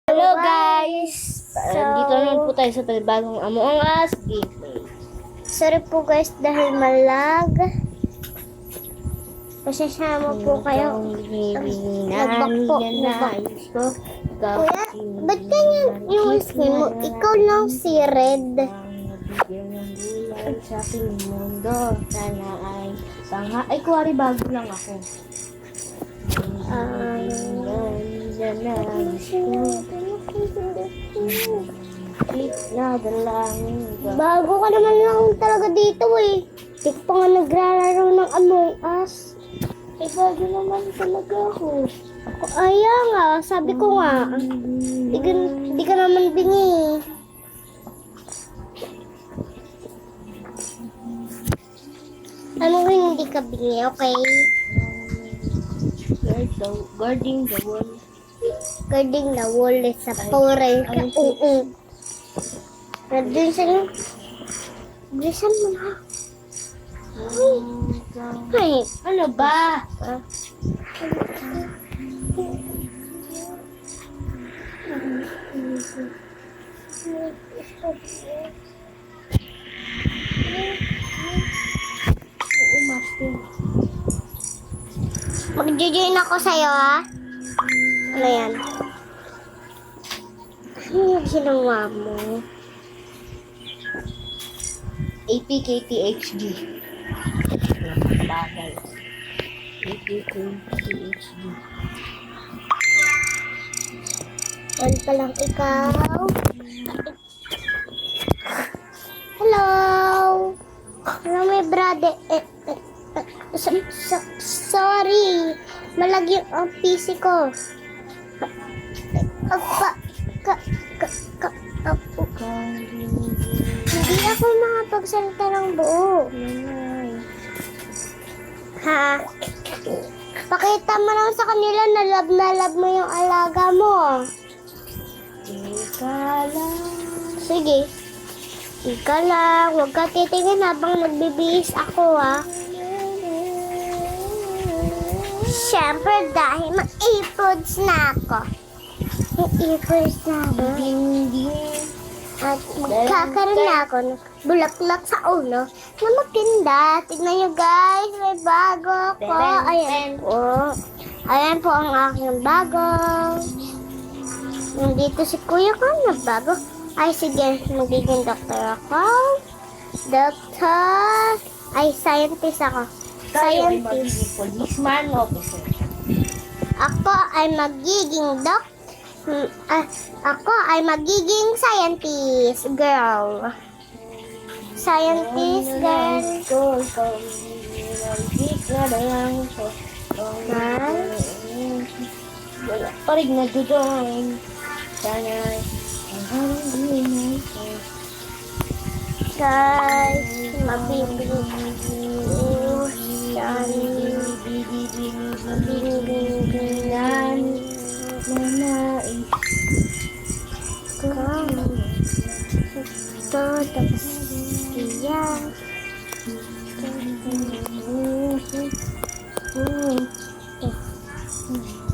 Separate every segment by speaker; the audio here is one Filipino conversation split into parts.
Speaker 1: Hello guys! Dito naman po tayo sa panibagong Among Us gameplay.
Speaker 2: Sorry po guys dahil malag. Pasensya mo po kayo. Nagbak po. Kuya, ba't ganyan yung skin mo? Ikaw lang si Red.
Speaker 1: Sa aking mundo, sana ay ay kuwari bago lang ako.
Speaker 2: Bago ka naman lang talaga dito eh. Di ka pa nga naglalaro ng Among Us.
Speaker 1: Bago naman talaga ako.
Speaker 2: Kaya nga, sabi ko nga. Di ka naman bingi. Ano kung hindi ka bingi, okay?
Speaker 1: Guarding the wall.
Speaker 2: Guarding the wall is a pore. Bilisan mo. Bilisan mo na. Ay,
Speaker 1: Ano ba? Master.
Speaker 2: mag-join ako sa'yo, ha? Ano yan? Ano yung ginawa mo?
Speaker 1: APKTHD. Bagay. APKTHD.
Speaker 2: Ano pa lang ikaw? Hello? Hello, my brother. Sorry. Malagyan ang PC ko. Hindi ako makapagsalita ng buo. Ha? Pakita mo lang sa kanila na love mo yung alaga mo.
Speaker 1: Ika lang.
Speaker 2: Sige. Ika lang. Huwag ka titingin habang nagbibihis ako, ha? Siyempre, dahil mag-earpods na ako. Mag-earpods na ako.
Speaker 1: Ding-ding.
Speaker 2: At magkakaroon na ako ng bulaklak sa ulo na magtinda. Tignan nyo guys, may bago ko. Ayan po. Ayan po ang aking bago. Nandito si kuya ko, nagbago. Ay sige, magiging doktor ako. Doktor. Ay, scientist ako.
Speaker 1: Tayo ay magiging
Speaker 2: Scientist.
Speaker 1: policeman officer.
Speaker 2: Ako ay magiging ako ay magiging scientist girl. Scientist girl.
Speaker 1: Wala pa rin nadudoon. Sana
Speaker 2: Guys, mabibigyan.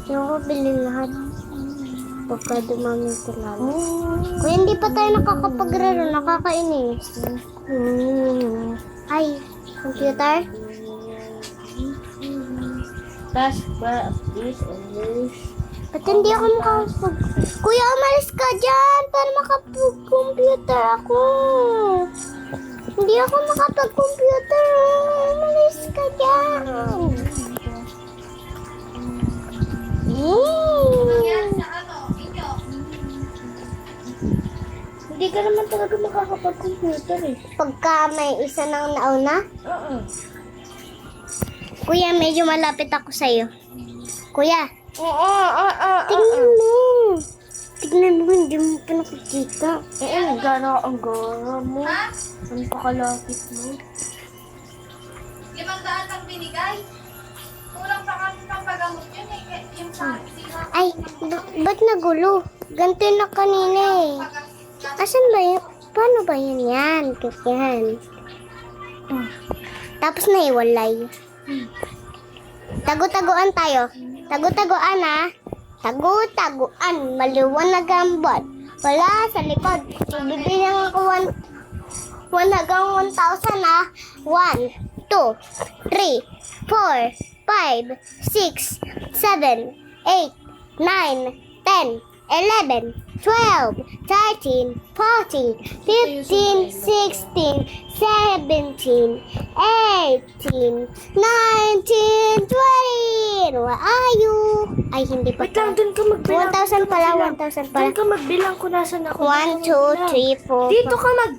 Speaker 2: Yung ko bilhin lahat pagka dumami ito lalo. Kung hindi pa tayo nakakapaglaro, nakakainis. Ay, computer?
Speaker 1: task bar of this and this.
Speaker 2: Ba't hindi ako makapag... Kuya, umalis ka dyan para makapag-computer ako. Hindi ako makapag-computer. Umalis ka dyan.
Speaker 1: Hindi ka naman talaga makakapag-computer eh.
Speaker 2: Pagka may isa nang nauna,
Speaker 1: Oo.
Speaker 2: kuya, medyo malapit ako sa'yo. Kuya,
Speaker 1: Oo.
Speaker 2: tingnan mo. Tignan mo, hindi mo pa nakikita.
Speaker 1: Gano'n ang gara mo. Ang pakalapit mo.
Speaker 3: 500 ang binigay. Kulang pa kami pang pagamot yun eh. Yung sa
Speaker 2: Ay, ba't nagulo? Ganito na kanina eh. Asan ba yun? Paano ba yun yan? Ganyan. Tapos naiwalay. Tago-taguan tayo. Tago-taguan, ha? Tagu-taguan, maliwanag ang buwan. Wala sa likod. Bibilang ako 1 hanggang 1,000 na. 1, 2, 3, 4, 5, 6, 7, 8, 9, 10, 11, 12, 13, 14, 15, 16, 17, 18, 19, 20. Where are you? Ay, hindi pa.
Speaker 1: Wait lang, dun ka magbilang.
Speaker 2: 1,000 pala, 1,000 pala.
Speaker 1: Dun ka magbilang kung nasan ako.
Speaker 2: 1, 2, 3, 4.
Speaker 1: Dito ka mag...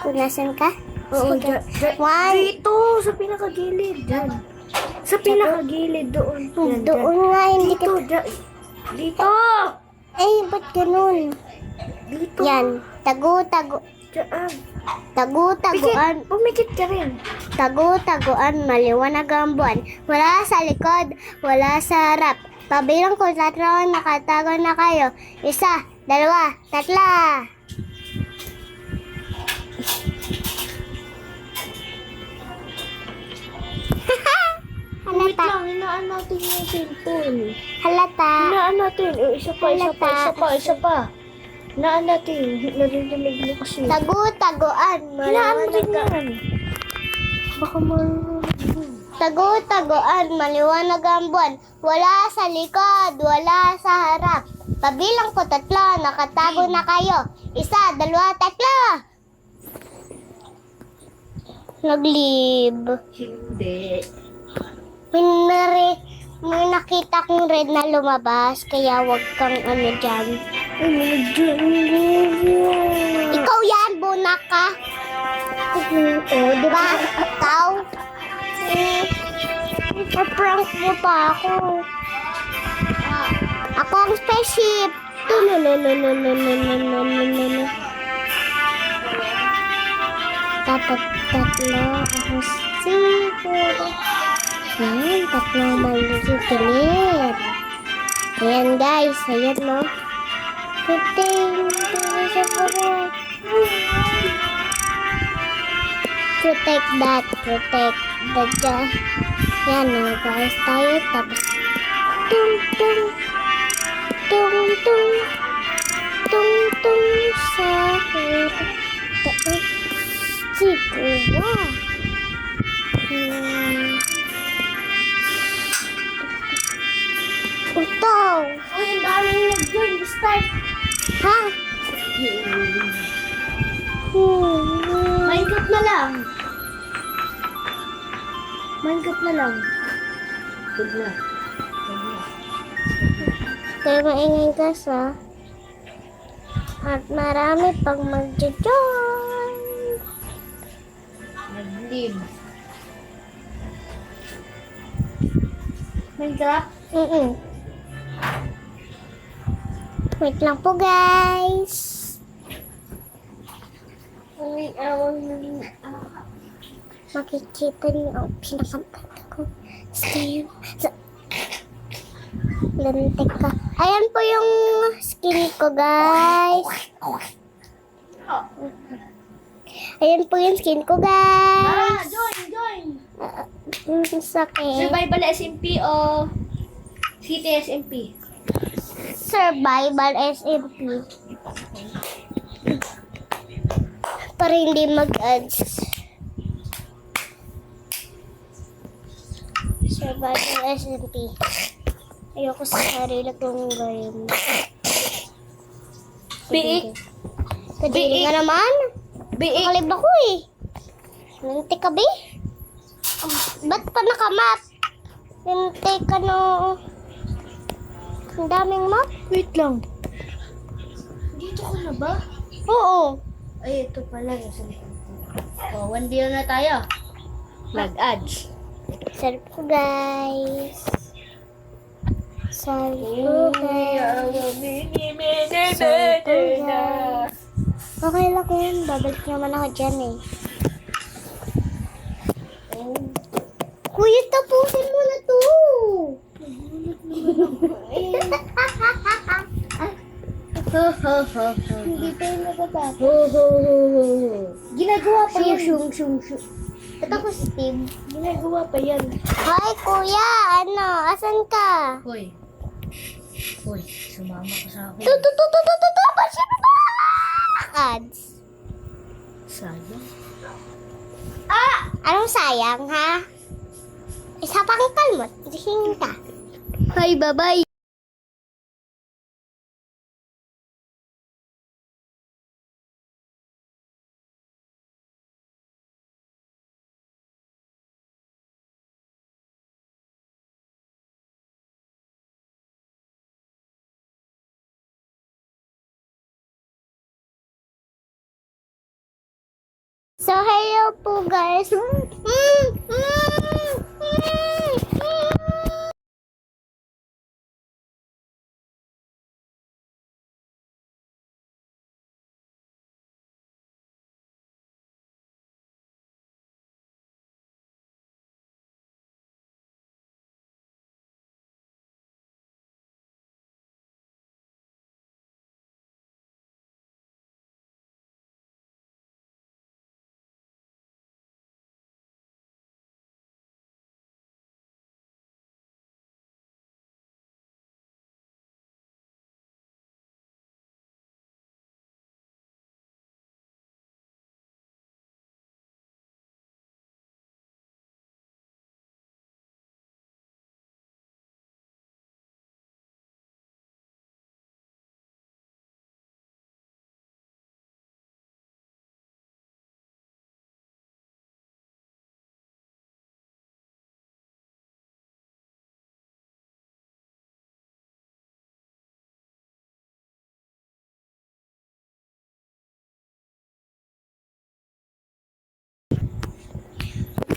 Speaker 2: Kung nasan ka?
Speaker 1: Oo,
Speaker 2: Sige.
Speaker 1: dyan.
Speaker 2: One.
Speaker 1: Dito, sa pinakagilid. Dyan. Sa pinakagilid, doon. Yan,
Speaker 2: Doon nga, hindi
Speaker 1: dyan. Dito,
Speaker 2: ka...
Speaker 1: dyan. Dito!
Speaker 2: Ay, ba't ganun?
Speaker 1: Dito.
Speaker 2: Yan. Tagu-tagu.
Speaker 1: Dyan.
Speaker 2: Tagu-taguan.
Speaker 1: Pumikit ka rin.
Speaker 2: Tagu-taguan, maliwanag ang buwan. Wala sa likod, wala sa harap. Pabilang ko, tatlo, nakatago na kayo. 1, 2, 3.
Speaker 1: Wait
Speaker 2: Halata.
Speaker 1: lang, hinaan natin yung cellphone.
Speaker 2: Halata.
Speaker 1: Hinaan natin. Isa pa. Hinaan natin. Narinig mo kasi.
Speaker 2: Tagu-taguan,
Speaker 1: Hinaan mo din
Speaker 2: maliwanag
Speaker 1: yan. Baka
Speaker 2: Tagu-taguan, maliwanag ang buwan. Wala sa likod, wala sa harap. Pabilang ko 3, nakatago na kayo. 1, 2, 3. Nag-leave.
Speaker 1: Hindi.
Speaker 2: May nakita kong red na lumabas, kaya wag kang ano dyan. Ikaw yan, bunak ka. Oh, di ba? Ikaw? Ipaprank mo pa ako. Ako ang spaceship. Dapat 3 ako siguro. Yan, 3 malilit. Ayan guys, ayan no. Protect that, protect the jar. Yan no guys, tayo tapos tung tung tung tung tung tung sa taas siguro. Utaw!
Speaker 1: Uy, ang daming nag-join. Start.
Speaker 2: Ha?
Speaker 1: Minecraft na lang. Minecraft na lang. Good na.
Speaker 2: Kaya maingay ka sa at marami pang mag-join.
Speaker 1: Nag-leave. Minecraft?
Speaker 2: Wait lang po guys. Makikita niyo ang pinakaganda ko. Skin. Lantik ka. Ayan po yung skin ko guys. Ayan po yung skin ko guys.
Speaker 1: Join!
Speaker 2: Yung sakit.
Speaker 1: Survival SMP o City SMP?
Speaker 2: Survival SMP. Para hindi mag-ads. Survival SMP. Ayoko sa sarili kong game.
Speaker 1: Biik.
Speaker 2: Kadiri nga naman.
Speaker 1: Biik.
Speaker 2: Nakalib ako eh. Linti ka ba? Ba't pa nakamap? Linti ka no. Ang daming map.
Speaker 1: Wait lang. Dito ka na ba?
Speaker 2: Oo.
Speaker 1: Ay, ito pala. Oh, 1 day na tayo. Mag-ads.
Speaker 2: Sarap ko guys. Sarap ko guys. Sarap ko guys. Okay lang yun. Babalik naman ako dyan eh. Kuya, tapusin mo na to. Hindi pa yung natatapos. Ginagawa pa yan. Ito ko si Steve.
Speaker 1: Ginagawa pa yan.
Speaker 2: Hi kuya, ano? Asan ka?
Speaker 1: Hoy. Uy, sumama ka sa akin.
Speaker 2: Ads.
Speaker 1: Sayang.
Speaker 2: Anong sayang, ha? Isa pang kalmot. Gising ka.
Speaker 1: Hi, bye-bye.
Speaker 2: So, hello po guys.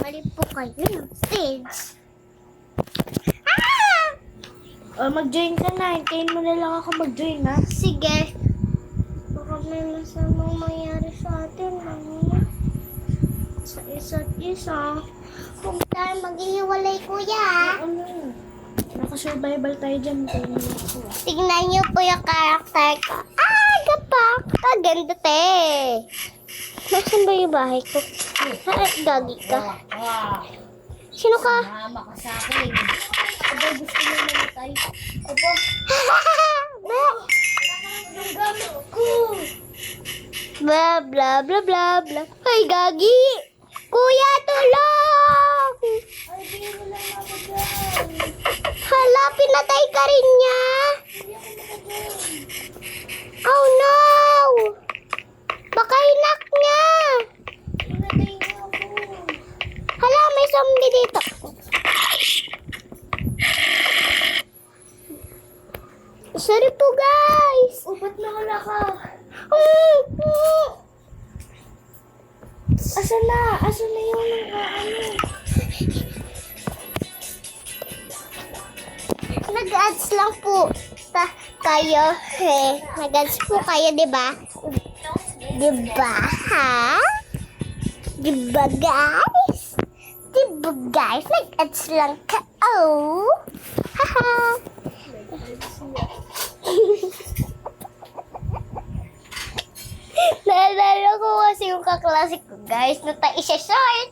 Speaker 2: Mali po kayo ng stage.
Speaker 1: Mag-join ka na. Hintayin mo na lang ako mag-join, ha?
Speaker 2: Sige. Baka may masamang mangyari sa atin, sa isa't isa. Huwag tayo maghihiwalay, kuya.
Speaker 1: Ano? Naka-survival tayo dyan. Hintayin mo lang ako, ha?
Speaker 2: Tignan niyo po yung karakter ko. Gapak! Kaganda, te. Nasaan ba yung bahay ko? Gagi ka. Sino ka?
Speaker 1: Sumama ka sa akin. Aba, gusto mo namatay. Aba, yung gamit ko.
Speaker 2: Bla bla bla bla bla. Ay, gagi! Kuya, tulong!
Speaker 1: Ay, di mo lang ako dyan.
Speaker 2: Hala, pinatay ka rin niya.
Speaker 1: Hindi ako makadyan.
Speaker 2: Oh no! Baka hinak niya.
Speaker 1: Pinatay mo ako.
Speaker 2: Hala, may zombie dito. Sorry po, guys.
Speaker 1: Oh, ba't nawala ka? Asan na? Asan na yung ano?
Speaker 2: Nag-ads lang po kayo. Nag-ads po kayo, di ba? Di ba, ha? Di ba, guys? Di ba, guys? Nag-ads lang ka. Oh. Haha. Naalala ko kasi yung kaklase ko, guys, na tayo siya short.